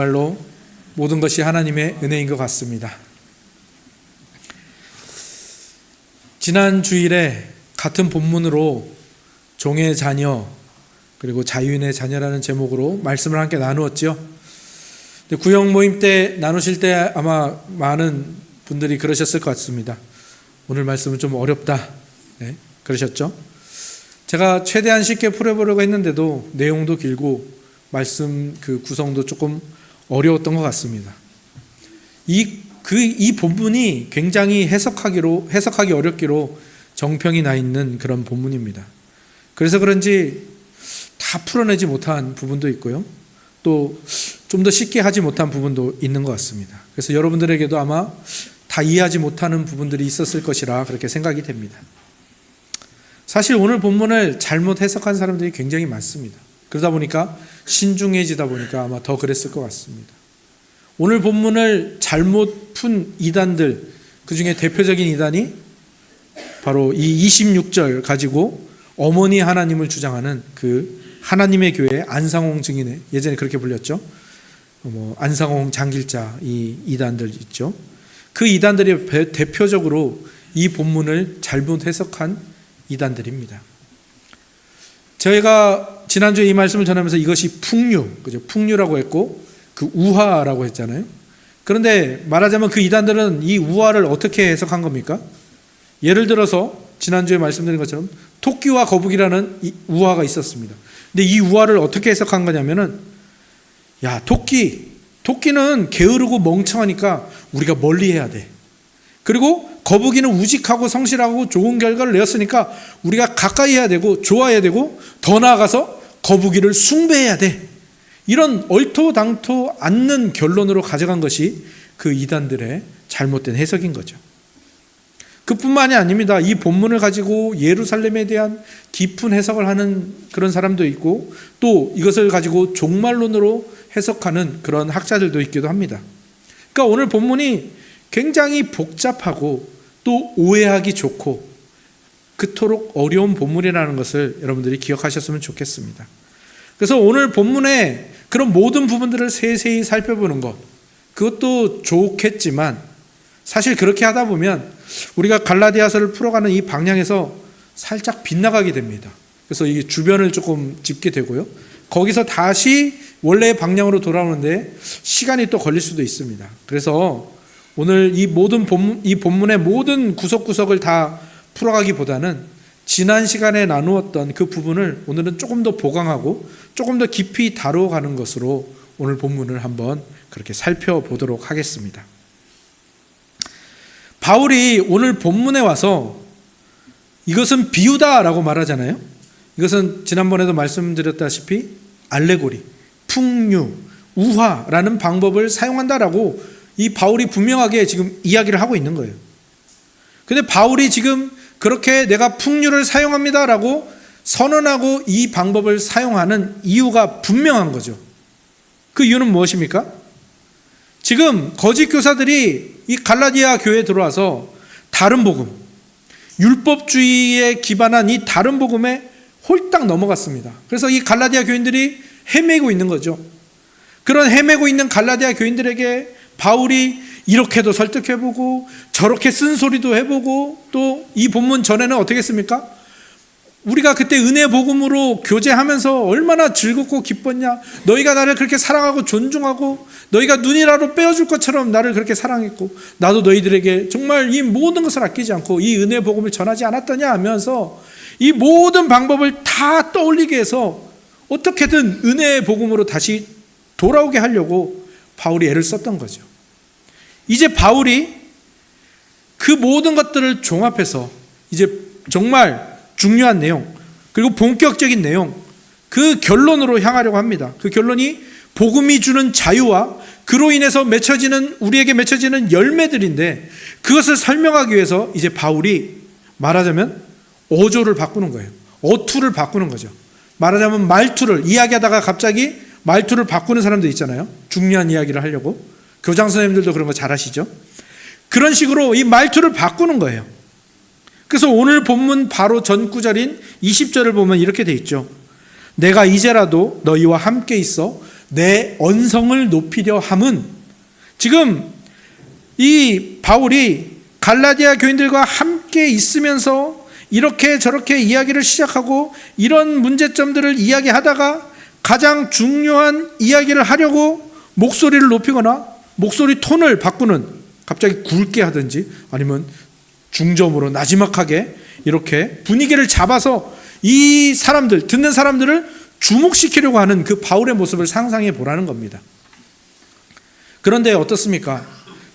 정말로 모든 것이 하나님의 은혜인 것 같습니다. 지난 주일에 같은 본문으로 종의 자녀 그리고 자유인의 자녀라는 제목으로 말씀을 함께 나누었죠. 구역 모임 때 나누실 때 아마 많은 분들이 그러셨을 것 같습니다. 오늘 말씀은 좀 어렵다, 그러셨죠? 제가 최대한 쉽게 풀어보려고 했는데도 내용도 길고 말씀 그 구성도 조금 어려웠던 것 같습니다. 이 본문이 굉장히 해석하기 어렵기로 정평이 나 있는 그런 본문입니다. 그래서 그런지 다 풀어내지 못한 부분도 있고요. 또 좀 더 쉽게 하지 못한 부분도 있는 것 같습니다. 그래서 여러분들에게도 아마 다 이해하지 못하는 부분들이 있었을 것이라 그렇게 생각이 됩니다. 사실 오늘 본문을 잘못 해석한 사람들이 굉장히 많습니다. 그러다 보니까 신중해지다 보니까 아마 더 그랬을 것 같습니다. 오늘 본문을 잘못 푼 이단들, 그 중에 대표적인 이단이 바로 이 26절 가지고 어머니 하나님을 주장하는 그 하나님의 교회 안상홍 증인회, 예전에 그렇게 불렸죠. 안상홍 장길자 이 이단들 있죠. 그 이단들이 대표적으로 이 본문을 잘못 해석한 이단들입니다. 저희가 지난주에 이 말씀을 전하면서 이것이 풍류, 그죠? 풍류라고 했고 그 우화라고 했잖아요. 그런데 말하자면 그 이단들은 이 우화를 어떻게 해석한 겁니까? 예를 들어서 지난주에 말씀드린 것처럼 토끼와 거북이라는 이 우화가 있었습니다. 근데 이 우화를 어떻게 해석한 거냐면은 토끼는 게으르고 멍청하니까 우리가 멀리해야 돼. 그리고 거북이는 우직하고 성실하고 좋은 결과를 내었으니까 우리가 가까이 해야 되고 좋아해야 되고 더 나아가서 거북이를 숭배해야 돼. 이런 얼토당토 않는 결론으로 가져간 것이 그 이단들의 잘못된 해석인 거죠. 그뿐만이 아닙니다. 이 본문을 가지고 예루살렘에 대한 깊은 해석을 하는 그런 사람도 있고 또 이것을 가지고 종말론으로 해석하는 그런 학자들도 있기도 합니다. 그러니까 오늘 본문이 굉장히 복잡하고 또 오해하기 좋고 그토록 어려운 본문이라는 것을 여러분들이 기억하셨으면 좋겠습니다. 그래서 오늘 본문의 그런 모든 부분들을 세세히 살펴보는 것, 그것도 좋겠지만 사실 그렇게 하다 보면 우리가 갈라디아서를 풀어가는 이 방향에서 살짝 빗나가게 됩니다. 그래서 이 주변을 조금 짚게 되고요. 거기서 다시 원래의 방향으로 돌아오는데 시간이 또 걸릴 수도 있습니다. 그래서 오늘 이 본문의 모든 구석구석을 다 풀어가기보다는 지난 시간에 나누었던 그 부분을 오늘은 조금 더 보강하고 조금 더 깊이 다뤄가는 것으로 오늘 본문을 한번 그렇게 살펴보도록 하겠습니다. 바울이 오늘 본문에 와서 이것은 비유다라고 말하잖아요. 이것은 지난번에도 말씀드렸다시피 알레고리, 풍류, 우화라는 방법을 사용한다라고 이 바울이 분명하게 지금 이야기를 하고 있는 거예요. 근데 바울이 지금 그렇게 내가 풍류를 사용합니다라고 선언하고 이 방법을 사용하는 이유가 분명한 거죠. 그 이유는 무엇입니까? 지금 거짓 교사들이 이 갈라디아 교회에 들어와서 다른 복음, 율법주의에 기반한 이 다른 복음에 홀딱 넘어갔습니다. 그래서 이 갈라디아 교인들이 헤매고 있는 거죠. 그런 헤매고 있는 갈라디아 교인들에게 바울이 이렇게도 설득해보고 저렇게 쓴소리도 해보고 또 이 본문 전에는 어떻게 했습니까? 우리가 그때 은혜 복음으로 교제하면서 얼마나 즐겁고 기뻤냐. 너희가 나를 그렇게 사랑하고 존중하고 너희가 눈이라도 빼어줄 것처럼 나를 그렇게 사랑했고 나도 너희들에게 정말 이 모든 것을 아끼지 않고 이 은혜 복음을 전하지 않았더냐 하면서 이 모든 방법을 다 떠올리게 해서 어떻게든 은혜의 복음으로 다시 돌아오게 하려고 바울이 애를 썼던 거죠. 이제 바울이 그 모든 것들을 종합해서 이제 정말 중요한 내용 그리고 본격적인 내용 그 결론으로 향하려고 합니다. 그 결론이 복음이 주는 자유와 그로 인해서 우리에게 맺혀지는 열매들인데 그것을 설명하기 위해서 이제 바울이 말하자면 어조를 바꾸는 거예요. 어투를 바꾸는 거죠. 말하자면 말투를 이야기하다가 갑자기 말투를 바꾸는 사람들 있잖아요. 중요한 이야기를 하려고. 교장 선생님들도 그런 거 잘 하시죠. 그런 식으로 이 말투를 바꾸는 거예요. 그래서 오늘 본문 바로 전 구절인 20절을 보면 이렇게 돼 있죠. 내가 이제라도 너희와 함께 있어 내 언성을 높이려 함은, 지금 이 바울이 갈라디아 교인들과 함께 있으면서 이렇게 저렇게 이야기를 시작하고 이런 문제점들을 이야기하다가 가장 중요한 이야기를 하려고 목소리를 높이거나 목소리 톤을 바꾸는, 갑자기 굵게 하든지 아니면 중저음으로 나지막하게 이렇게 분위기를 잡아서 이 사람들, 듣는 사람들을 주목시키려고 하는 그 바울의 모습을 상상해 보라는 겁니다. 그런데 어떻습니까?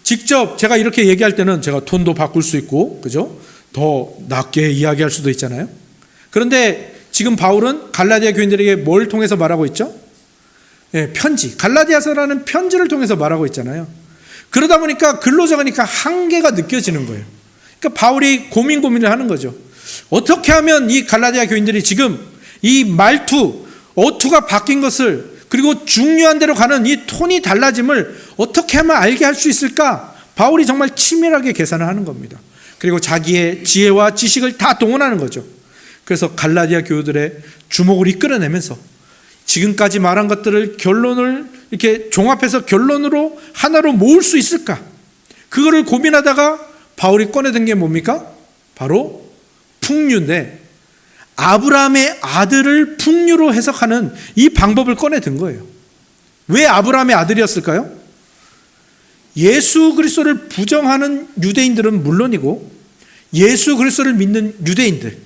직접 제가 이렇게 얘기할 때는 제가 톤도 바꿀 수 있고, 그죠? 더 낮게 이야기할 수도 있잖아요. 그런데 지금 바울은 갈라디아 교인들에게 뭘 통해서 말하고 있죠? 편지, 갈라디아서라는 편지를 통해서 말하고 있잖아요. 그러다 보니까 글로 적으니까 한계가 느껴지는 거예요. 그러니까 바울이 고민을 하는 거죠. 어떻게 하면 이 갈라디아 교인들이 지금 이 말투, 어투가 바뀐 것을, 그리고 중요한 대로 가는 이 톤이 달라짐을 어떻게 하면 알게 할 수 있을까? 바울이 정말 치밀하게 계산을 하는 겁니다. 그리고 자기의 지혜와 지식을 다 동원하는 거죠. 그래서 갈라디아 교우들의 주목을 이끌어내면서 지금까지 말한 것들을 결론을 이렇게 종합해서 결론으로 하나로 모을 수 있을까? 그거를 고민하다가 바울이 꺼내든 게 뭡니까? 바로 풍류인데, 아브라함의 아들을 풍류로 해석하는 이 방법을 꺼내든 거예요. 왜 아브라함의 아들이었을까요? 예수 그리스도를 부정하는 유대인들은 물론이고 예수 그리스도를 믿는 유대인들,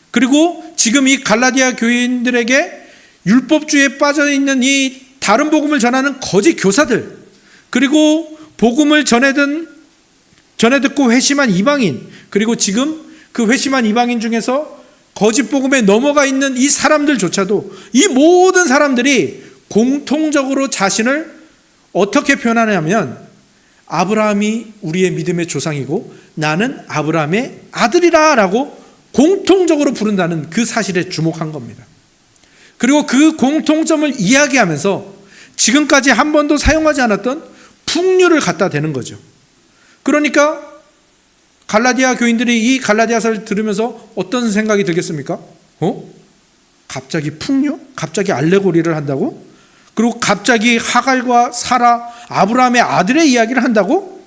그리고 지금 이 갈라디아 교인들에게 율법주의에 빠져있는 이 다른 복음을 전하는 거짓 교사들, 그리고 복음을 전해 듣고 회심한 이방인, 그리고 지금 그 회심한 이방인 중에서 거짓 복음에 넘어가 있는 이 사람들조차도, 이 모든 사람들이 공통적으로 자신을 어떻게 표현하냐면 아브라함이 우리의 믿음의 조상이고 나는 아브라함의 아들이라 라고 공통적으로 부른다는 그 사실에 주목한 겁니다. 그리고 그 공통점을 이야기하면서 지금까지 한 번도 사용하지 않았던 풍류를 갖다 대는 거죠. 그러니까 갈라디아 교인들이 이 갈라디아서를 들으면서 어떤 생각이 들겠습니까? 갑자기 풍류? 갑자기 알레고리를 한다고? 그리고 갑자기 하갈과 사라, 아브라함의 아들의 이야기를 한다고?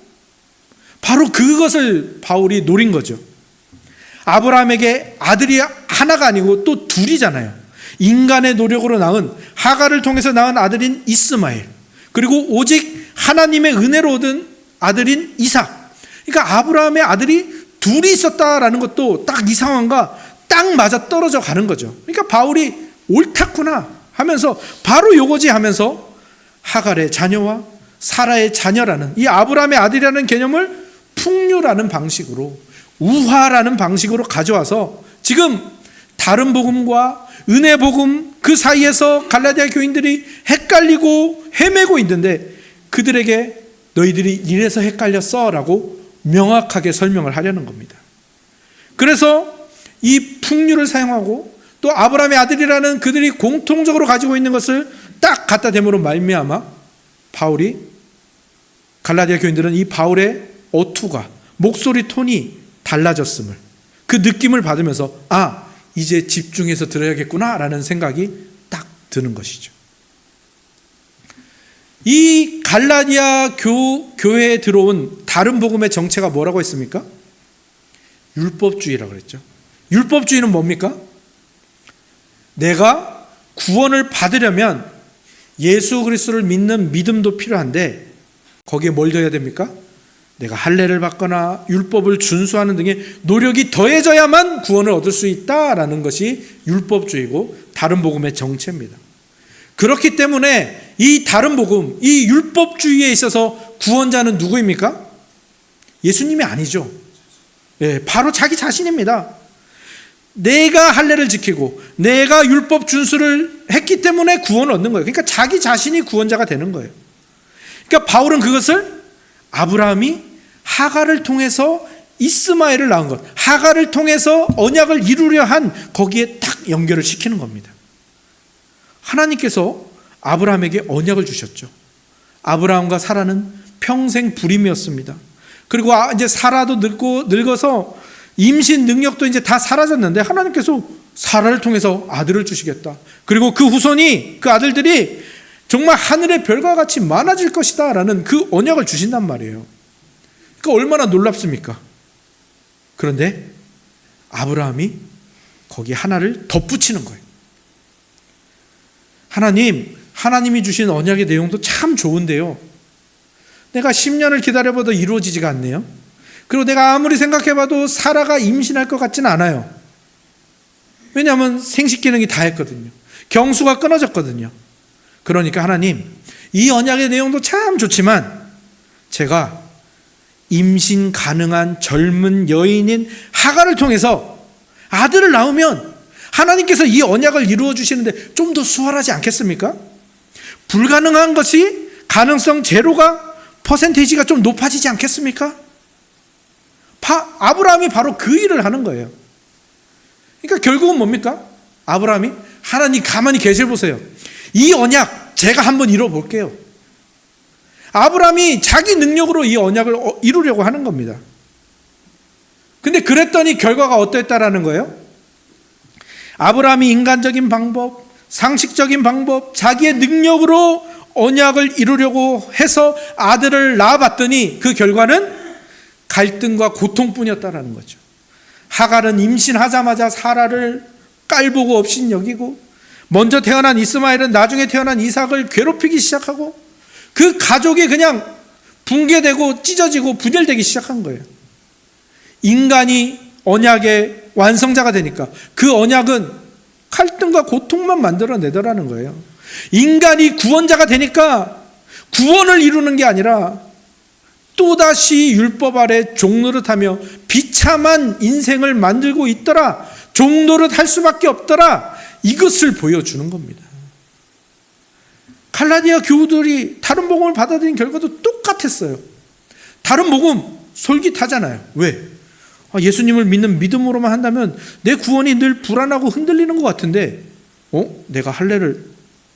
바로 그것을 바울이 노린 거죠. 아브라함에게 아들이 하나가 아니고 또 둘이잖아요. 인간의 노력으로 낳은, 하갈을 통해서 낳은 아들인 이스마엘, 그리고 오직 하나님의 은혜로 얻은 아들인 이삭. 그러니까 아브라함의 아들이 둘이 있었다라는 것도 딱 이 상황과 딱 맞아 떨어져 가는 거죠. 그러니까 바울이 옳았구나 하면서 바로 요거지 하면서 하갈의 자녀와 사라의 자녀라는 이 아브라함의 아들이라는 개념을 풍류라는 방식으로, 우화라는 방식으로 가져와서 지금 다른 복음과 은혜 복음 그 사이에서 갈라디아 교인들이 헷갈리고 헤매고 있는데 그들에게 너희들이 이래서 헷갈렸어 라고 명확하게 설명을 하려는 겁니다. 그래서 이 풍류를 사용하고 또 아브라함의 아들이라는 그들이 공통적으로 가지고 있는 것을 딱 갖다 댐으로 말미암아 바울이, 갈라디아 교인들은 이 바울의 어투가, 목소리 톤이 달라졌음을, 그 느낌을 받으면서 이제 집중해서 들어야겠구나 라는 생각이 딱 드는 것이죠. 이 갈라디아 교회에 들어온 다른 복음의 정체가 뭐라고 했습니까? 율법주의라고 그랬죠. 율법주의는 뭡니까? 내가 구원을 받으려면 예수 그리스도를 믿는 믿음도 필요한데 거기에 뭘 더해야 됩니까? 내가 할례를 받거나 율법을 준수하는 등의 노력이 더해져야만 구원을 얻을 수 있다라는 것이 율법주의고 다른 복음의 정체입니다. 그렇기 때문에 이 다른 복음, 이 율법주의에 있어서 구원자는 누구입니까? 예수님이 아니죠. 바로 자기 자신입니다. 내가 할례를 지키고 내가 율법 준수를 했기 때문에 구원을 얻는 거예요. 그러니까 자기 자신이 구원자가 되는 거예요. 그러니까 바울은 그것을 아브라함이 하갈을 통해서 이스마엘을 낳은 것, 하갈을 통해서 언약을 이루려 한 거기에 딱 연결을 시키는 겁니다. 하나님께서 아브라함에게 언약을 주셨죠. 아브라함과 사라는 평생 불임이었습니다. 그리고 이제 사라도 늙어서 임신 능력도 이제 다 사라졌는데 하나님께서 사라를 통해서 아들을 주시겠다. 그리고 그 후손이, 그 아들들이 정말 하늘의 별과 같이 많아질 것이다 라는 그 언약을 주신단 말이에요. 그러니까 얼마나 놀랍습니까? 그런데 아브라함이 거기 하나를 덧붙이는 거예요. 하나님이 주신 언약의 내용도 참 좋은데요, 내가 10년을 기다려봐도 이루어지지가 않네요. 그리고 내가 아무리 생각해봐도 사라가 임신할 것 같지는 않아요. 왜냐하면 생식 기능이 다 했거든요. 경수가 끊어졌거든요. 그러니까 하나님, 이 언약의 내용도 참 좋지만 제가 임신 가능한 젊은 여인인 하갈을 통해서 아들을 낳으면 하나님께서 이 언약을 이루어 주시는데 좀 더 수월하지 않겠습니까? 불가능한 것이 가능성 제로가 퍼센테이지가 좀 높아지지 않겠습니까? 아브라함이 바로 그 일을 하는 거예요. 그러니까 결국은 뭡니까? 아브라함이 하나님 가만히 계실 보세요. 이 언약 제가 한번 이뤄볼게요. 아브라함이 자기 능력으로 이 언약을 이루려고 하는 겁니다. 근데 그랬더니 결과가 어땠다라는 거예요? 아브라함이 인간적인 방법, 상식적인 방법, 자기의 능력으로 언약을 이루려고 해서 아들을 낳아봤더니 그 결과는 갈등과 고통뿐이었다라는 거죠. 하갈은 임신하자마자 사라를 깔보고 없인 여기고, 먼저 태어난 이스마엘은 나중에 태어난 이삭을 괴롭히기 시작하고, 그 가족이 그냥 붕괴되고 찢어지고 분열되기 시작한 거예요. 인간이 언약의 완성자가 되니까 그 언약은 갈등과 고통만 만들어내더라는 거예요. 인간이 구원자가 되니까 구원을 이루는 게 아니라 또다시 율법 아래 종노릇하며 비참한 인생을 만들고 있더라, 종노릇할 수밖에 없더라, 이것을 보여주는 겁니다. 갈라디아 교우들이 다른 복음을 받아들인 결과도 똑같았어요. 다른 복음 솔깃하잖아요. 왜? 예수님을 믿는 믿음으로만 한다면 내 구원이 늘 불안하고 흔들리는 것 같은데, 내가 할례를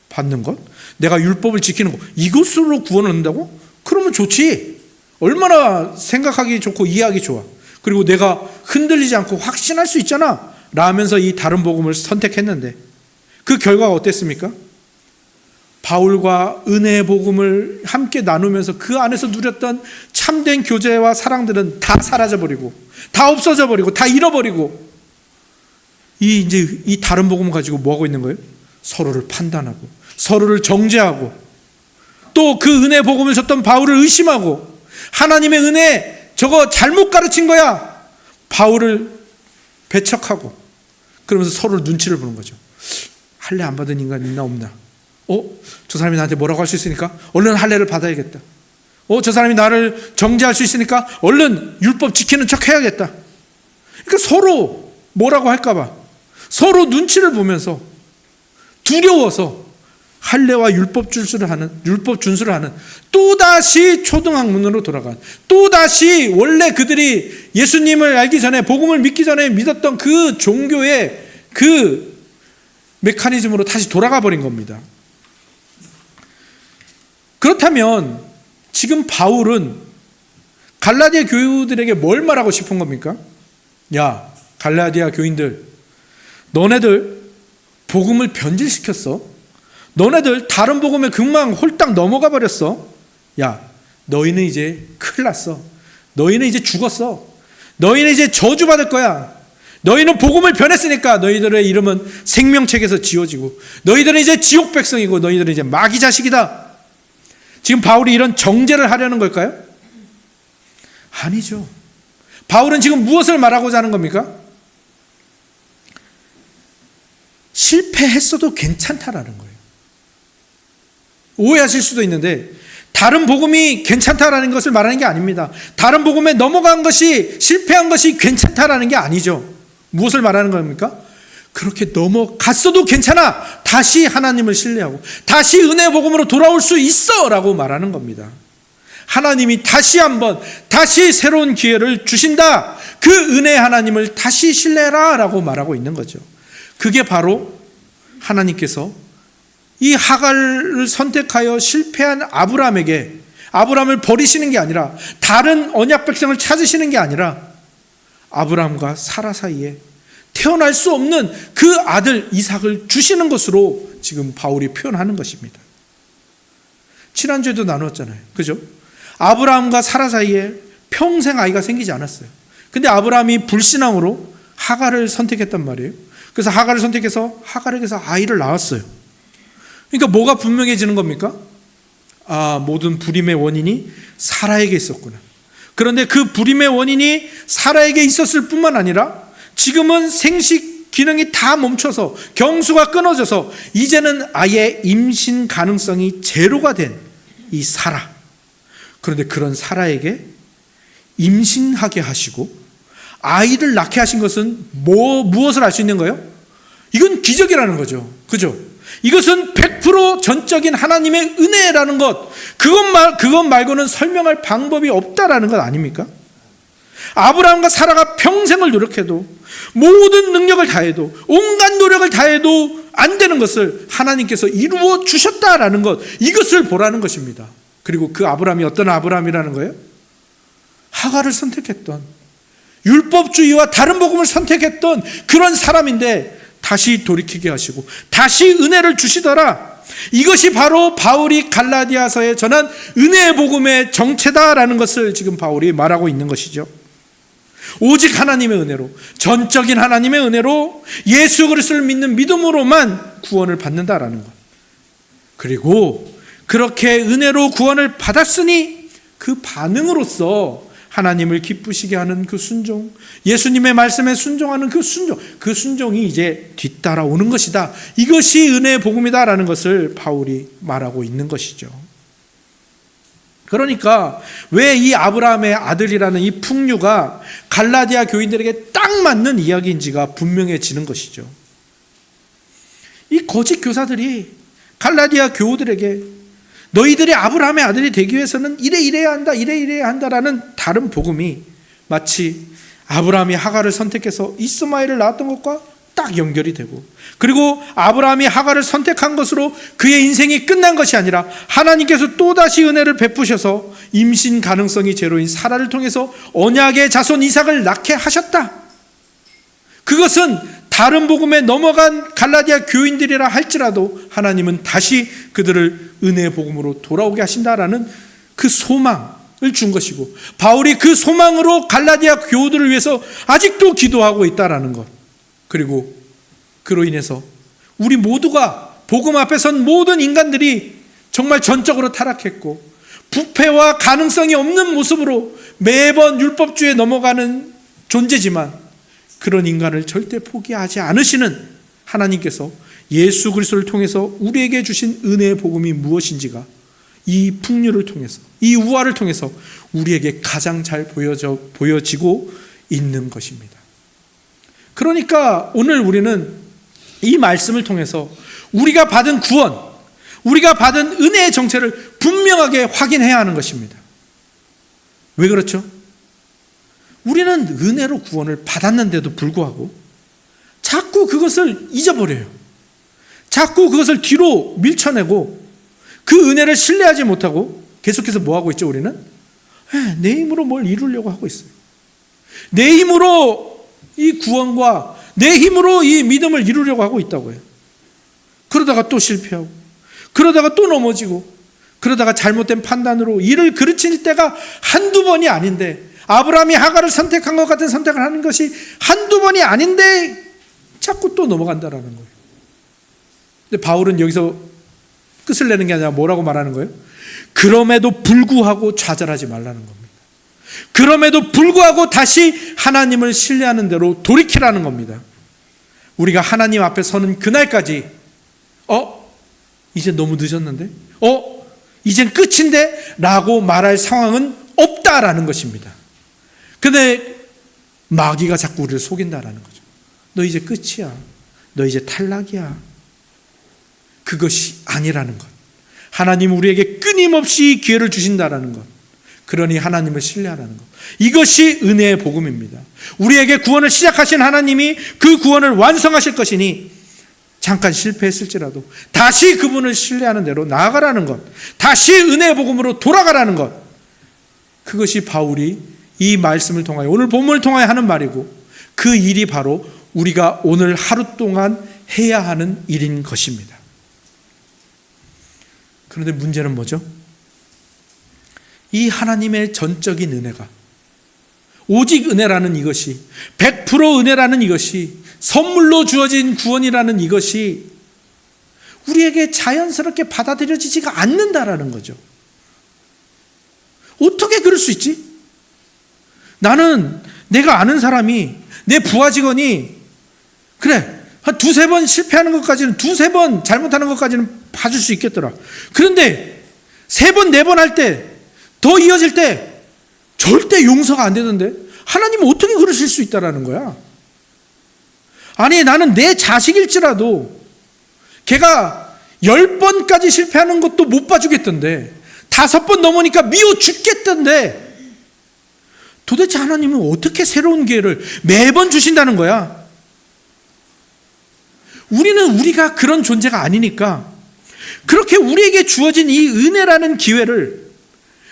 받는 것, 내가 율법을 지키는 것, 이것으로 구원을 얻는다고? 그러면 좋지. 얼마나 생각하기 좋고 이해하기 좋아. 그리고 내가 흔들리지 않고 확신할 수 있잖아 라면서 이 다른 복음을 선택했는데 그 결과가 어땠습니까? 바울과 은혜의 복음을 함께 나누면서 그 안에서 누렸던 참된 교제와 사랑들은 다 사라져버리고, 다 없어져버리고, 다 잃어버리고, 이 다른 복음을 가지고 뭐 하고 있는 거예요? 서로를 판단하고, 서로를 정죄하고, 또 그 은혜 복음을 줬던 바울을 의심하고, 하나님의 은혜 저거 잘못 가르친 거야, 바울을 배척하고, 그러면서 서로를 눈치를 보는 거죠. 할례 안 받은 인간 있나 없나? 저 사람이 나한테 뭐라고 할 수 있으니까 얼른 할례를 받아야겠다. 저 사람이 나를 정죄할 수 있으니까 얼른 율법 지키는 척 해야겠다. 그러니까 서로 뭐라고 할까 봐 서로 눈치를 보면서 두려워서 할례와 율법 준수를 하는 또다시 초등학문으로 돌아간, 또다시 원래 그들이 예수님을 알기 전에, 복음을 믿기 전에 믿었던 그 종교의 그 메커니즘으로 다시 돌아가 버린 겁니다. 그렇다면 지금 바울은 갈라디아 교우들에게 뭘 말하고 싶은 겁니까? 야, 갈라디아 교인들, 너네들 복음을 변질시켰어. 너네들 다른 복음에 금방 홀딱 넘어가 버렸어. 야, 너희는 이제 큰일 났어. 너희는 이제 죽었어. 너희는 이제 저주받을 거야. 너희는 복음을 변했으니까 너희들의 이름은 생명책에서 지워지고, 너희들은 이제 지옥 백성이고, 너희들은 이제 마귀 자식이다. 지금 바울이 이런 정죄를 하려는 걸까요? 아니죠. 바울은 지금 무엇을 말하고자 하는 겁니까? 실패했어도 괜찮다라는 거예요. 오해하실 수도 있는데 다른 복음이 괜찮다라는 것을 말하는 게 아닙니다. 다른 복음에 넘어간 것이, 실패한 것이 괜찮다라는 게 아니죠. 무엇을 말하는 겁니까? 그렇게 넘어갔어도 괜찮아. 다시 하나님을 신뢰하고 다시 은혜 복음으로 돌아올 수 있어 라고 말하는 겁니다. 하나님이 다시 한번, 다시 새로운 기회를 주신다. 그 은혜 하나님을 다시 신뢰해라 라고 말하고 있는 거죠. 그게 바로 하나님께서 이 하갈을 선택하여 실패한 아브라함을 버리시는 게 아니라, 다른 언약 백성을 찾으시는 게 아니라 아브라함과 사라 사이에 태어날 수 없는 그 아들 이삭을 주시는 것으로 지금 바울이 표현하는 것입니다. 지난주에도 나눴잖아요. 그죠? 아브라함과 사라 사이에 평생 아이가 생기지 않았어요. 근데 아브라함이 불신앙으로 하갈을 선택했단 말이에요. 그래서 하갈을 선택해서 하갈에게서 아이를 낳았어요. 그러니까 뭐가 분명해지는 겁니까? 모든 불임의 원인이 사라에게 있었구나. 그런데 그 불임의 원인이 사라에게 있었을 뿐만 아니라 지금은 생식 기능이 다 멈춰서 경수가 끊어져서 이제는 아예 임신 가능성이 제로가 된 이 사라. 그런데 그런 사라에게 임신하게 하시고 아이를 낳게 하신 것은 무엇을 알 수 있는 거예요? 이건 기적이라는 거죠. 그죠? 이것은 100% 전적인 하나님의 은혜라는 것, 그것 말고는 설명할 방법이 없다라는 것 아닙니까? 아브라함과 사라가 평생을 노력해도, 모든 능력을 다해도, 온갖 노력을 다해도 안 되는 것을 하나님께서 이루어 주셨다라는 것, 이것을 보라는 것입니다. 그리고 그 아브라함이 어떤 아브라함이라는 거예요? 하갈을 선택했던, 율법주의와 다른 복음을 선택했던 그런 사람인데 다시 돌이키게 하시고 다시 은혜를 주시더라. 이것이 바로 바울이 갈라디아서에 전한 은혜의 복음의 정체다라는 것을 지금 바울이 말하고 있는 것이죠. 오직 하나님의 은혜로, 전적인 하나님의 은혜로 예수 그리스도를 믿는 믿음으로만 구원을 받는다라는 것. 그리고 그렇게 은혜로 구원을 받았으니 그 반응으로서 하나님을 기쁘시게 하는 그 순종, 예수님의 말씀에 순종하는 그 순종이 이제 뒤따라오는 것이다. 이것이 은혜의 복음이다라는 것을 바울이 말하고 있는 것이죠. 그러니까 왜 이 아브라함의 아들이라는 이 풍류가 갈라디아 교인들에게 딱 맞는 이야기인지가 분명해지는 것이죠. 이 거짓 교사들이 갈라디아 교우들에게 너희들이 아브라함의 아들이 되기 위해서는 이래야 한다, 이래야 한다라는 다른 복음이 마치 아브라함이 하갈을 선택해서 이스마엘을 낳았던 것과 딱 연결이 되고, 그리고 아브라함이 하갈을 선택한 것으로 그의 인생이 끝난 것이 아니라 하나님께서 또다시 은혜를 베푸셔서 임신 가능성이 제로인 사라를 통해서 언약의 자손 이삭을 낳게 하셨다. 그것은 다른 복음에 넘어간 갈라디아 교인들이라 할지라도 하나님은 다시 그들을 은혜의 복음으로 돌아오게 하신다라는 그 소망을 준 것이고, 바울이 그 소망으로 갈라디아 교우들을 위해서 아직도 기도하고 있다라는 것. 그리고 그로 인해서 우리 모두가 복음 앞에 선 모든 인간들이 정말 전적으로 타락했고 부패와 가능성이 없는 모습으로 매번 율법주의에 넘어가는 존재지만 그런 인간을 절대 포기하지 않으시는 하나님께서 예수 그리스도를 통해서 우리에게 주신 은혜의 복음이 무엇인지가 이 풍류를 통해서, 이 우화를 통해서 우리에게 가장 잘 보여지고 있는 것입니다. 그러니까 오늘 우리는 이 말씀을 통해서 우리가 받은 구원, 우리가 받은 은혜의 정체를 분명하게 확인해야 하는 것입니다. 왜 그렇죠? 우리는 은혜로 구원을 받았는데도 불구하고 자꾸 그것을 잊어버려요. 자꾸 그것을 뒤로 밀쳐내고 그 은혜를 신뢰하지 못하고 계속해서 뭐 하고 있죠, 우리는? 내 힘으로 뭘 이루려고 하고 있어요. 내 힘으로 이 구원과 내 힘으로 이 믿음을 이루려고 하고 있다고요. 그러다가 또 실패하고, 그러다가 또 넘어지고, 그러다가 잘못된 판단으로 일을 그르칠 때가 한두 번이 아닌데, 아브라함이 하갈을 선택한 것 같은 선택을 하는 것이 한두 번이 아닌데 자꾸 또 넘어간다라는 거예요. 근데 바울은 여기서 끝을 내는 게 아니라 뭐라고 말하는 거예요? 그럼에도 불구하고 좌절하지 말라는 겁니다. 그럼에도 불구하고 다시 하나님을 신뢰하는 대로 돌이키라는 겁니다. 우리가 하나님 앞에 서는 그날까지 이제 너무 늦었는데? 이젠 끝인데? 라고 말할 상황은 없다라는 것입니다. 근데 마귀가 자꾸 우리를 속인다라는 거죠. 너 이제 끝이야. 너 이제 탈락이야. 그것이 아니라는 것. 하나님 우리에게 끊임없이 기회를 주신다라는 것. 그러니 하나님을 신뢰하라는 것. 이것이 은혜의 복음입니다. 우리에게 구원을 시작하신 하나님이 그 구원을 완성하실 것이니 잠깐 실패했을지라도 다시 그분을 신뢰하는 대로 나아가라는 것. 다시 은혜의 복음으로 돌아가라는 것. 그것이 바울이 이 말씀을 통하여, 오늘 본문을 통하여 하는 말이고, 그 일이 바로 우리가 오늘 하루 동안 해야 하는 일인 것입니다. 그런데 문제는 뭐죠? 이 하나님의 전적인 은혜가, 오직 은혜라는 이것이, 100% 은혜라는 이것이, 선물로 주어진 구원이라는 이것이 우리에게 자연스럽게 받아들여지지가 않는다라는 거죠. 어떻게 그럴 수 있지? 나는 내가 아는 사람이, 내 부하 직원이 그래 한 두세 번 실패하는 것까지는, 두세 번 잘못하는 것까지는 봐줄 수 있겠더라. 그런데 세 번, 네 번 할 때, 더 이어질 때 절대 용서가 안 되던데 하나님은 어떻게 그러실 수 있다라는 거야? 아니, 나는 내 자식일지라도 걔가 10번까지 실패하는 것도 못 봐주겠던데 5번 넘으니까 미워 죽겠던데 도대체 하나님은 어떻게 새로운 기회를 매번 주신다는 거야? 우리는 우리가 그런 존재가 아니니까 그렇게 우리에게 주어진 이 은혜라는 기회를,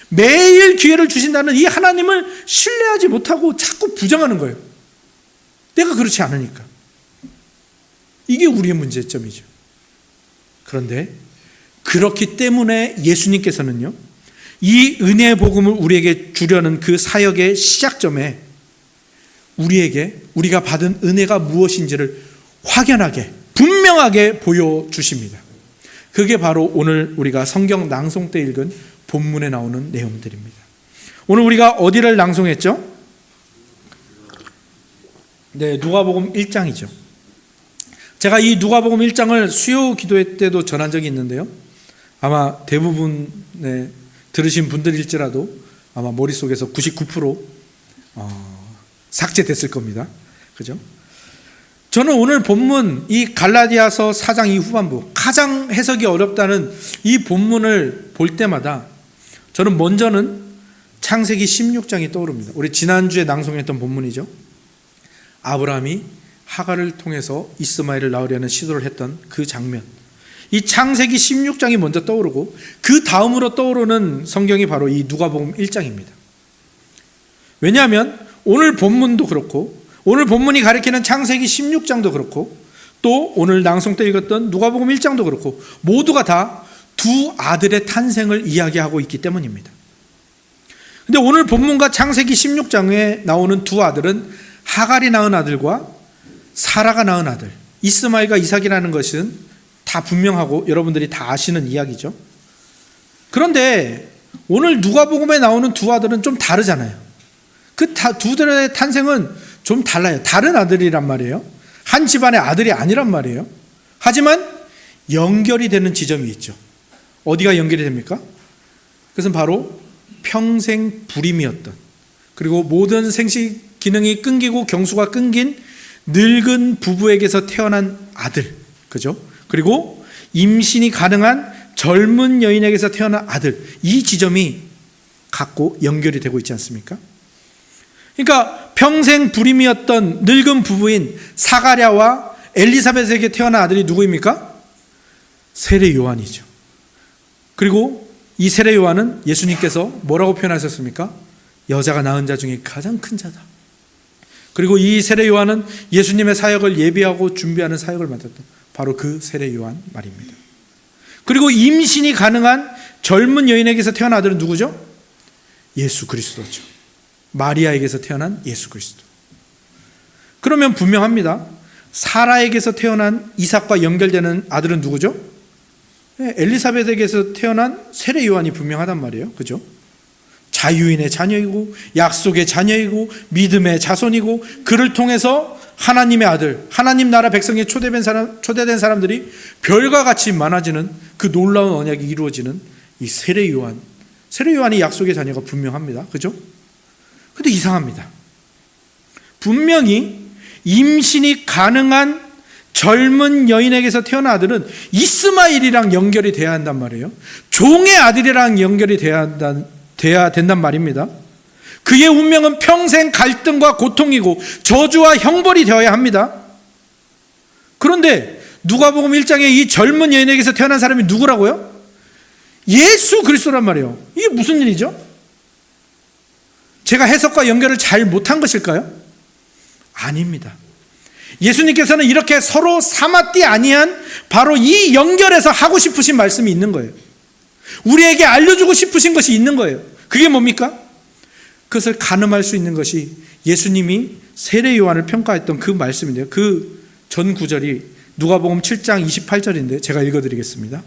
매일 기회를 주신다는 이 하나님을 신뢰하지 못하고 자꾸 부정하는 거예요. 내가 그렇지 않으니까. 이게 우리의 문제점이죠. 그런데 그렇기 때문에 예수님께서는요, 이 은혜의 복음을 우리에게 주려는 그 사역의 시작점에 우리에게 우리가 받은 은혜가 무엇인지를 확연하게, 분명하게 보여주십니다. 그게 바로 오늘 우리가 성경 낭송 때 읽은 본문에 나오는 내용들입니다. 오늘 우리가 어디를 낭송했죠? 네, 누가복음 1장이죠. 제가 이 누가복음 1장을 수요 기도회 때도 전한 적이 있는데요, 아마 대부분의 들으신 분들일지라도 아마 머릿속에서 99% 삭제됐을 겁니다. 그죠? 저는 오늘 본문, 이 갈라디아서 4장 이 후반부, 가장 해석이 어렵다는 이 본문을 볼 때마다 저는 먼저는 창세기 16장이 떠오릅니다. 우리 지난주에 낭송했던 본문이죠. 아브라함이 하갈을 통해서 이스마엘을 낳으려는 시도를 했던 그 장면, 이 창세기 16장이 먼저 떠오르고 그 다음으로 떠오르는 성경이 바로 이 누가복음 1장입니다. 왜냐하면 오늘 본문도 그렇고 오늘 본문이 가리키는 창세기 16장도 그렇고 또 오늘 낭송 때 읽었던 누가복음 1장도 그렇고 모두가 다 두 아들의 탄생을 이야기하고 있기 때문입니다. 근데 오늘 본문과 창세기 16장에 나오는 두 아들은 하갈이 낳은 아들과 사라가 낳은 아들, 이스마엘과 이삭이라는 것은 다 분명하고 여러분들이 다 아시는 이야기죠. 그런데 오늘 누가복음에 나오는 두 아들은 좀 다르잖아요. 그 두 아들의 탄생은 좀 달라요. 다른 아들이란 말이에요. 한 집안의 아들이 아니란 말이에요. 하지만 연결이 되는 지점이 있죠. 어디가 연결이 됩니까? 그것은 바로 평생 불임이었던, 그리고 모든 생식 기능이 끊기고 경수가 끊긴 늙은 부부에게서 태어난 아들, 그죠? 그리고 임신이 가능한 젊은 여인에게서 태어난 아들, 이 지점이 갖고 연결이 되고 있지 않습니까? 그러니까 평생 불임이었던 늙은 부부인 사가랴와 엘리사벳에게 태어난 아들이 누구입니까? 세례 요한이죠. 그리고 이 세례 요한은 예수님께서 뭐라고 표현하셨습니까? 여자가 낳은 자 중에 가장 큰 자다. 그리고 이 세례 요한은 예수님의 사역을 예비하고 준비하는 사역을 맡았던 바로 그 세례 요한 말입니다. 그리고 임신이 가능한 젊은 여인에게서 태어난 아들은 누구죠? 예수 그리스도죠. 마리아에게서 태어난 예수 그리스도. 그러면 분명합니다. 사라에게서 태어난 이삭과 연결되는 아들은 누구죠? 엘리사벳에게서 태어난 세례 요한이 분명하단 말이에요. 그죠? 자유인의 자녀이고 약속의 자녀이고 믿음의 자손이고 그를 통해서 하나님의 아들, 하나님 나라 백성에 초대된 사람들이 별과 같이 많아지는 그 놀라운 언약이 이루어지는 이 세례 요한. 세례 요한이 약속의 자녀가 분명합니다. 그죠? 근데 이상합니다. 분명히 임신이 가능한 젊은 여인에게서 태어난 아들은 이스마엘이랑 연결이 돼야 한단 말이에요. 종의 아들이랑 연결이 돼야 된단 말입니다. 그의 운명은 평생 갈등과 고통이고 저주와 형벌이 되어야 합니다. 그런데 누가복음 1장에 이 젊은 여인에게서 태어난 사람이 누구라고요? 예수 그리스도란 말이에요. 이게 무슨 일이죠? 제가 해석과 연결을 잘 못한 것일까요? 아닙니다. 예수님께서는 이렇게 서로 사맞디 아니한 바로 이 연결에서 하고 싶으신 말씀이 있는 거예요. 우리에게 알려주고 싶으신 것이 있는 거예요. 그게 뭡니까? 그것을 가늠할 수 있는 것이 예수님이 세례 요한을 평가했던 그 말씀인데요. 그 전 구절이 누가복음 7장 28절인데 제가 읽어드리겠습니다.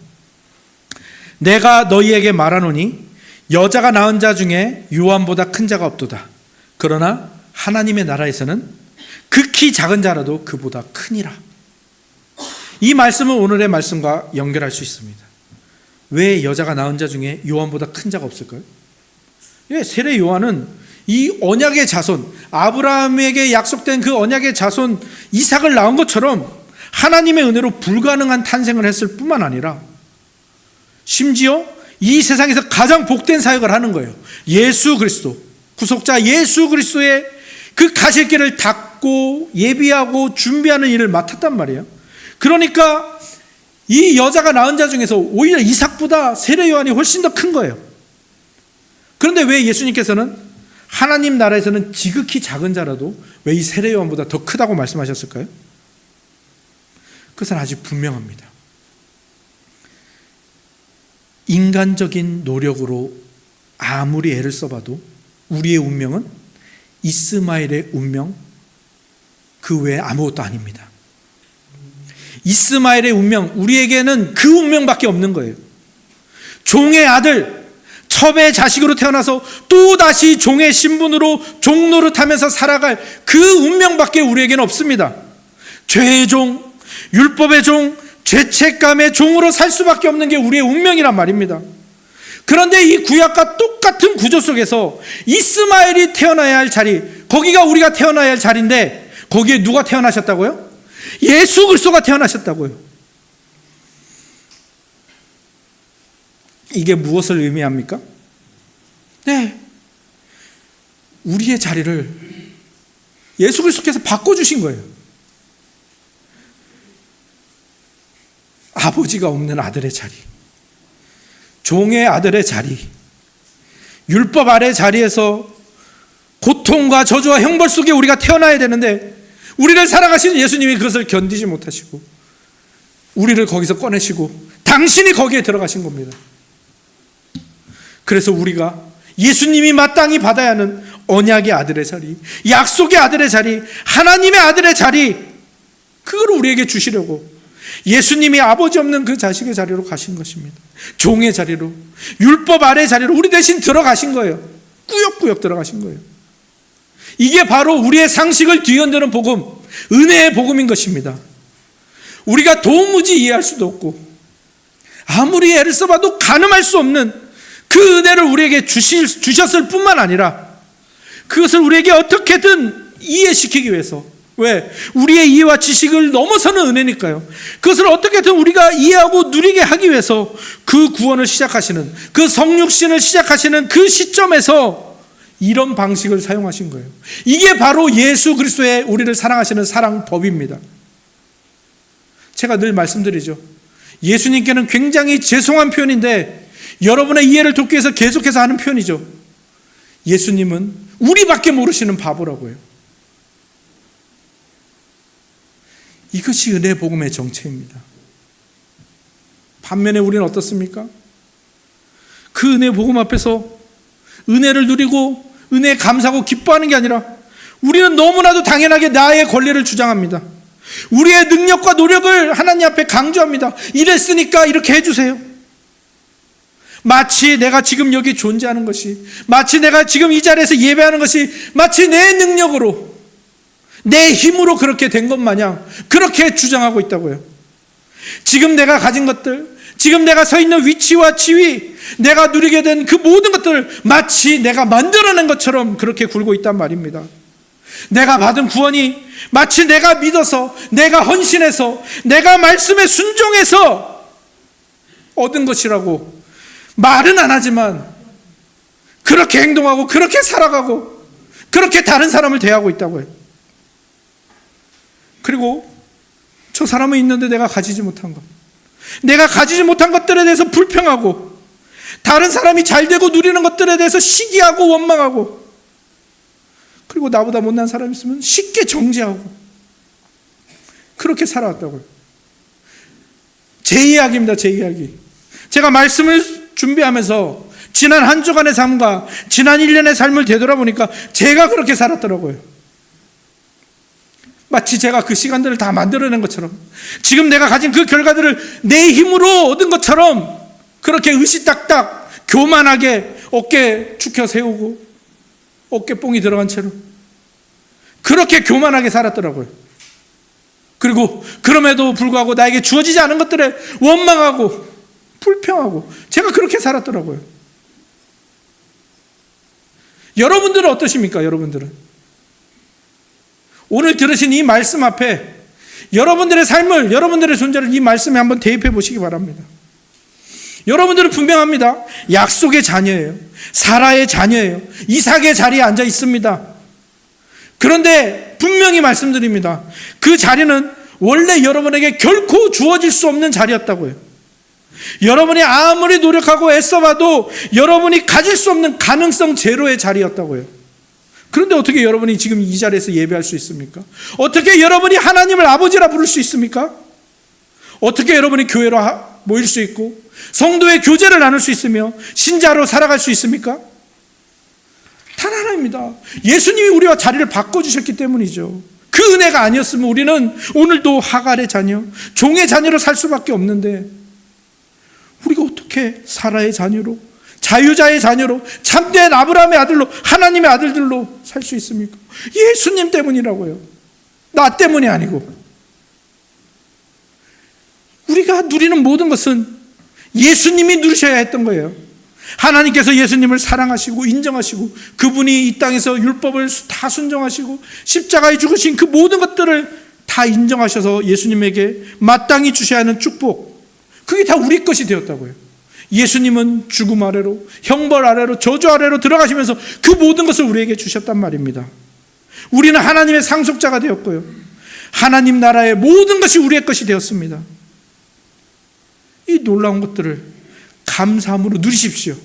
내가 너희에게 말하노니 여자가 낳은 자 중에 요한보다 큰 자가 없도다. 그러나 하나님의 나라에서는 극히 작은 자라도 그보다 크니라. 이 말씀은 오늘의 말씀과 연결할 수 있습니다. 왜 여자가 낳은 자 중에 요한보다 큰 자가 없을까요? 세례 요한은 이 언약의 자손, 아브라함에게 약속된 그 언약의 자손 이삭을 낳은 것처럼 하나님의 은혜로 불가능한 탄생을 했을 뿐만 아니라 심지어 이 세상에서 가장 복된 사역을 하는 거예요. 예수 그리스도, 구속자 예수 그리스도의 그 가실 길을 닦고 예비하고 준비하는 일을 맡았단 말이에요. 그러니까 이 여자가 낳은 자 중에서 오히려 이삭보다 세례 요한이 훨씬 더 큰 거예요. 그런데 왜 예수님께서는 하나님 나라에서는 지극히 작은 자라도 왜 이 세례 요한보다 더 크다고 말씀하셨을까요? 그것은 아주 분명합니다. 인간적인 노력으로 아무리 애를 써봐도 우리의 운명은 이스마엘의 운명 그 외에 아무것도 아닙니다. 이스마엘의 운명, 우리에게는 그 운명밖에 없는 거예요. 종의 아들, 첩의 자식으로 태어나서 또다시 종의 신분으로 종 노릇하면서 살아갈 그 운명밖에 우리에게는 없습니다. 죄의 종, 율법의 종, 죄책감의 종으로 살 수밖에 없는 게 우리의 운명이란 말입니다. 그런데 이 구약과 똑같은 구조 속에서 이스마엘이 태어나야 할 자리, 거기가 우리가 태어나야 할 자리인데 거기에 누가 태어나셨다고요? 예수 그리스도가 태어나셨다고요. 이게 무엇을 의미합니까? 네, 우리의 자리를 예수 그리스도께서 바꿔주신 거예요. 아버지가 없는 아들의 자리, 종의 아들의 자리, 율법 아래 자리에서 고통과 저주와 형벌 속에 우리가 태어나야 되는데 우리를 사랑하시는 예수님이 그것을 견디지 못하시고 우리를 거기서 꺼내시고 당신이 거기에 들어가신 겁니다. 그래서 우리가 예수님이 마땅히 받아야 하는 언약의 아들의 자리, 약속의 아들의 자리, 하나님의 아들의 자리, 그걸 우리에게 주시려고 예수님이 아버지 없는 그 자식의 자리로 가신 것입니다. 종의 자리로, 율법 아래의 자리로 우리 대신 들어가신 거예요. 꾸역꾸역 들어가신 거예요. 이게 바로 우리의 상식을 뒤흔드는 복음, 은혜의 복음인 것입니다. 우리가 도무지 이해할 수도 없고 아무리 애를 써봐도 가늠할 수 없는 그 은혜를 우리에게 주셨을 뿐만 아니라 그것을 우리에게 어떻게든 이해시키기 위해서, 왜? 우리의 이해와 지식을 넘어서는 은혜니까요. 그것을 어떻게든 우리가 이해하고 누리게 하기 위해서 그 구원을 시작하시는, 그 성육신을 시작하시는 그 시점에서 이런 방식을 사용하신 거예요. 이게 바로 예수 그리스도의 우리를 사랑하시는 사랑법입니다. 제가 늘 말씀드리죠. 예수님께는 굉장히 죄송한 표현인데 여러분의 이해를 돕기 위해서 계속해서 하는 표현이죠. 예수님은 우리밖에 모르시는 바보라고요. 이것이 은혜 복음의 정체입니다. 반면에 우리는 어떻습니까? 그 은혜 복음 앞에서 은혜를 누리고 은혜에 감사하고 기뻐하는 게 아니라 우리는 너무나도 당연하게 나의 권리를 주장합니다. 우리의 능력과 노력을 하나님 앞에 강조합니다. 이랬으니까 이렇게 해주세요. 마치 내가 지금 여기 존재하는 것이, 마치 내가 지금 이 자리에서 예배하는 것이 마치 내 능력으로, 내 힘으로 그렇게 된 것 마냥 그렇게 주장하고 있다고요. 지금 내가 가진 것들, 지금 내가 서 있는 위치와 지위, 내가 누리게 된 그 모든 것들을 마치 내가 만들어낸 것처럼 그렇게 굴고 있단 말입니다. 내가 받은 구원이 마치 내가 믿어서, 내가 헌신해서, 내가 말씀에 순종해서 얻은 것이라고 말은 안 하지만 그렇게 행동하고 그렇게 살아가고 그렇게 다른 사람을 대하고 있다고요. 그리고 저 사람은 있는데 내가 가지지 못한 것, 내가 가지지 못한 것들에 대해서 불평하고 다른 사람이 잘 되고 누리는 것들에 대해서 시기하고 원망하고, 그리고 나보다 못난 사람이 있으면 쉽게 정죄하고 그렇게 살아왔다고요. 제 이야기입니다. 제 이야기. 제가 말씀을 준비하면서 지난 한 주간의 삶과 지난 1년의 삶을 되돌아보니까 제가 그렇게 살았더라고요. 마치 제가 그 시간들을 다 만들어낸 것처럼, 지금 내가 가진 그 결과들을 내 힘으로 얻은 것처럼 그렇게 의시딱딱 교만하게 어깨 축혀 세우고 어깨뽕이 들어간 채로 그렇게 교만하게 살았더라고요. 그리고 그럼에도 불구하고 나에게 주어지지 않은 것들에 원망하고 불평하고 제가 그렇게 살았더라고요. 여러분들은 어떠십니까? 여러분들은 오늘 들으신 이 말씀 앞에 여러분들의 삶을, 여러분들의 존재를 이 말씀에 한번 대입해 보시기 바랍니다. 여러분들은 분명합니다. 약속의 자녀예요. 사라의 자녀예요. 이삭의 자리에 앉아 있습니다. 그런데 분명히 말씀드립니다. 그 자리는 원래 여러분에게 결코 주어질 수 없는 자리였다고요. 여러분이 아무리 노력하고 애써봐도 여러분이 가질 수 없는 가능성 제로의 자리였다고요. 그런데 어떻게 여러분이 지금 이 자리에서 예배할 수 있습니까? 어떻게 여러분이 하나님을 아버지라 부를 수 있습니까? 어떻게 여러분이 교회로 모일 수 있고 성도의 교제를 나눌 수 있으며 신자로 살아갈 수 있습니까? 단 하나입니다. 예수님이 우리와 자리를 바꿔주셨기 때문이죠. 그 은혜가 아니었으면 우리는 오늘도 하갈의 자녀, 종의 자녀로 살 수밖에 없는데 우리가 어떻게 사라의 자녀로, 자유자의 자녀로, 참된 아브라함의 아들로, 하나님의 아들들로 살 수 있습니까? 예수님 때문이라고요. 나 때문이 아니고. 우리가 누리는 모든 것은 예수님이 누리셔야 했던 거예요. 하나님께서 예수님을 사랑하시고 인정하시고 그분이 이 땅에서 율법을 다 순종하시고 십자가에 죽으신 그 모든 것들을 다 인정하셔서 예수님에게 마땅히 주셔야 하는 축복, 그게 다 우리 것이 되었다고요. 예수님은 죽음 아래로, 형벌 아래로, 저주 아래로 들어가시면서 그 모든 것을 우리에게 주셨단 말입니다. 우리는 하나님의 상속자가 되었고요, 하나님 나라의 모든 것이 우리의 것이 되었습니다. 이 놀라운 것들을 감사함으로 누리십시오.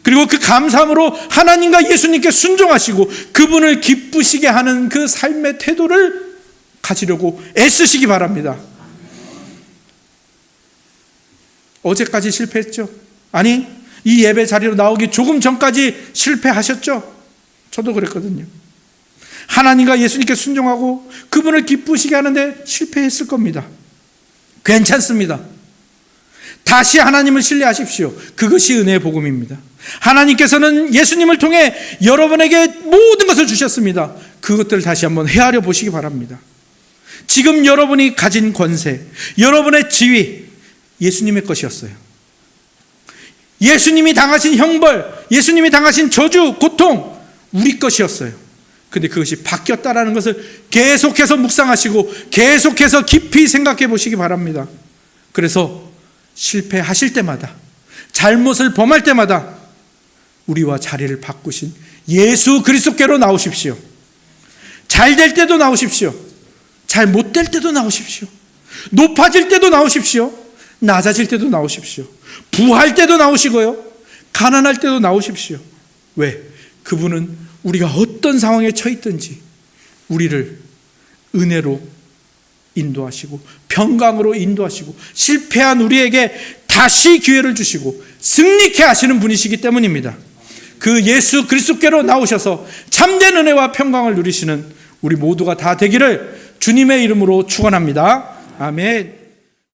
그리고 그 감사함으로 하나님과 예수님께 순종하시고 그분을 기쁘시게 하는 그 삶의 태도를 가지려고 애쓰시기 바랍니다. 어제까지 실패했죠? 아니, 이 예배 자리로 나오기 조금 전까지 실패하셨죠? 저도 그랬거든요. 하나님과 예수님께 순종하고 그분을 기쁘시게 하는데 실패했을 겁니다. 괜찮습니다. 다시 하나님을 신뢰하십시오. 그것이 은혜의 복음입니다. 하나님께서는 예수님을 통해 여러분에게 모든 것을 주셨습니다. 그것들을 다시 한번 헤아려 보시기 바랍니다. 지금 여러분이 가진 권세, 여러분의 지위, 예수님의 것이었어요. 예수님이 당하신 형벌, 예수님이 당하신 저주, 고통, 우리 것이었어요. 근데 그것이 바뀌었다라는 것을 계속해서 묵상하시고 계속해서 깊이 생각해 보시기 바랍니다. 그래서 실패하실 때마다, 잘못을 범할 때마다 우리와 자리를 바꾸신 예수 그리스도께로 나오십시오. 잘 될 때도 나오십시오. 잘 못 될 때도 나오십시오. 높아질 때도 나오십시오. 낮아질 때도 나오십시오. 부할 때도 나오시고요, 가난할 때도 나오십시오. 왜? 그분은 우리가 어떤 상황에 처했든지 우리를 은혜로 인도하시고 평강으로 인도하시고 실패한 우리에게 다시 기회를 주시고 승리케 하시는 분이시기 때문입니다. 그 예수 그리스도께로 나오셔서 참된 은혜와 평강을 누리시는 우리 모두가 다 되기를 주님의 이름으로 축원합니다. 아멘.